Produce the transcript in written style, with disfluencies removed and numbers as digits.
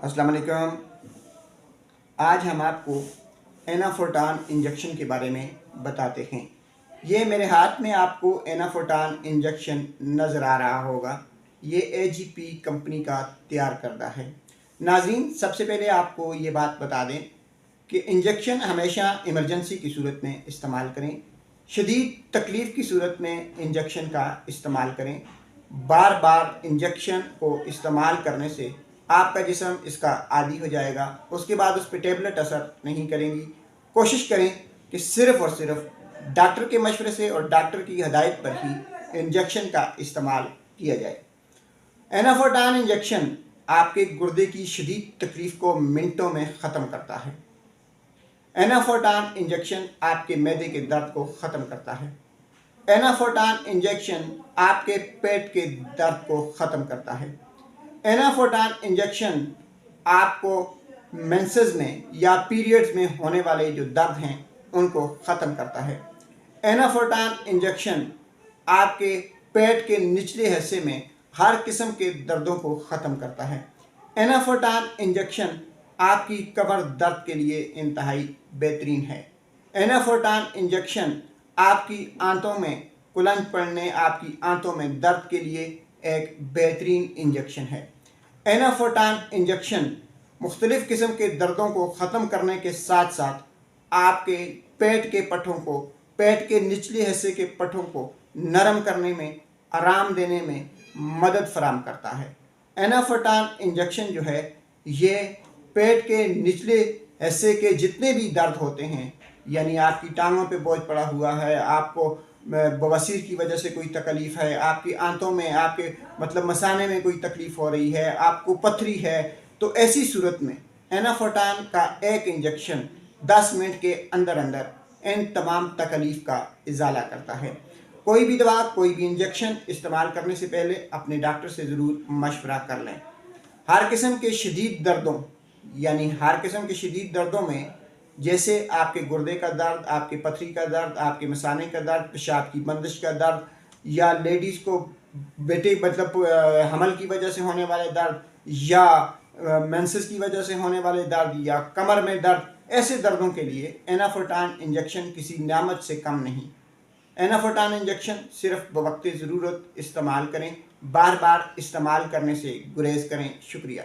अस्सलाम वालेकुम। आज हम आपको एनाफोर्टान इंजेक्शन के बारे में बताते हैं। ये मेरे हाथ में आपको एनाफोर्टान इंजेक्शन नज़र आ रहा होगा। ये एजीपी कंपनी का तैयार करदा है। नाज़रीन, सबसे पहले आपको ये बात बता दें कि इंजेक्शन हमेशा इमरजेंसी की सूरत में इस्तेमाल करें। शदीद तकलीफ़ की सूरत में इंजेक्शन का इस्तेमाल करें। बार बार इंजेक्शन को इस्तेमाल करने से आपका जिस्म इसका आदी हो जाएगा, उसके बाद उस पर टेबलेट असर नहीं करेंगी। कोशिश करें कि सिर्फ़ और सिर्फ डॉक्टर के मशवरे से और डॉक्टर की हदायत पर ही इंजेक्शन का इस्तेमाल किया जाए। एनाफोर्टान इंजेक्शन आपके गुर्दे की शदीद तकलीफ़ को मिनटों में ख़त्म करता है। एनाफोर्टान इंजेक्शन आपके मैदे के दर्द को ख़त्म करता है। एनाफोर्टान इंजेक्शन आपके पेट के दर्द को ख़त्म करता है। एनाफोर्टान इंजेक्शन आपको मेंसेस में या पीरियड्स में होने वाले जो दर्द हैं उनको ख़त्म करता है। एनाफोर्टान इंजेक्शन आपके पेट के निचले हिस्से में हर किस्म के दर्दों को ख़त्म करता है। एनाफोर्टान इंजेक्शन आपकी कमर दर्द के लिए इंतहाई बेहतरीन है। एनाफोर्टान इंजेक्शन आपकी आंतों में कुलंज पड़ने, आपकी आंतों में दर्द के लिए एक बेहतरीन इंजेक्शन है। एनाफोर्टान इंजेक्शन मुख्तलिफ़ किस्म के दर्दों को ख़त्म करने के साथ साथ आपके पेट के पट्ठों को, पेट के निचले हिस्से के पट्ठों को नरम करने में, आराम देने में मदद फराहम करता है। एनाफोर्टान इंजेक्शन जो है ये पेट के निचले हिस्से के जितने भी दर्द होते हैं, यानी आपकी टांगों पे बोझ पड़ा हुआ है, आपको बवासीर की वजह से कोई तकलीफ़ है, आपकी आंतों में, आपके मतलब मसाने में कोई तकलीफ़ हो रही है, आपको पथरी है, तो ऐसी सूरत में एनाफोर्टान का एक इंजेक्शन 10 मिनट के अंदर अंदर इन तमाम तकलीफ़ का इजाला करता है। कोई भी दवा, कोई भी इंजेक्शन इस्तेमाल करने से पहले अपने डॉक्टर से ज़रूर मशवरा कर लें। हर किस्म के शदीद दर्दों, यानी हर किस्म के शदीद दर्दों में, जैसे आपके गुर्दे का दर्द, आपके पथरी का दर्द, आपके मसाने का दर्द, पेशाब की बंदिश का दर्द, या लेडीज़ को बेटे मतलब हमल की वजह से होने वाले दर्द, या मेंसेस की वजह से होने वाले दर्द, या कमर में दर्द, ऐसे दर्दों के लिए एनाफोर्टान इंजेक्शन किसी नियामत से कम नहीं। एनाफोर्टान इंजेक्शन सिर्फ बवक्त ज़रूरत इस्तेमाल करें, बार बार इस्तेमाल करने से गुरेज करें। शुक्रिया।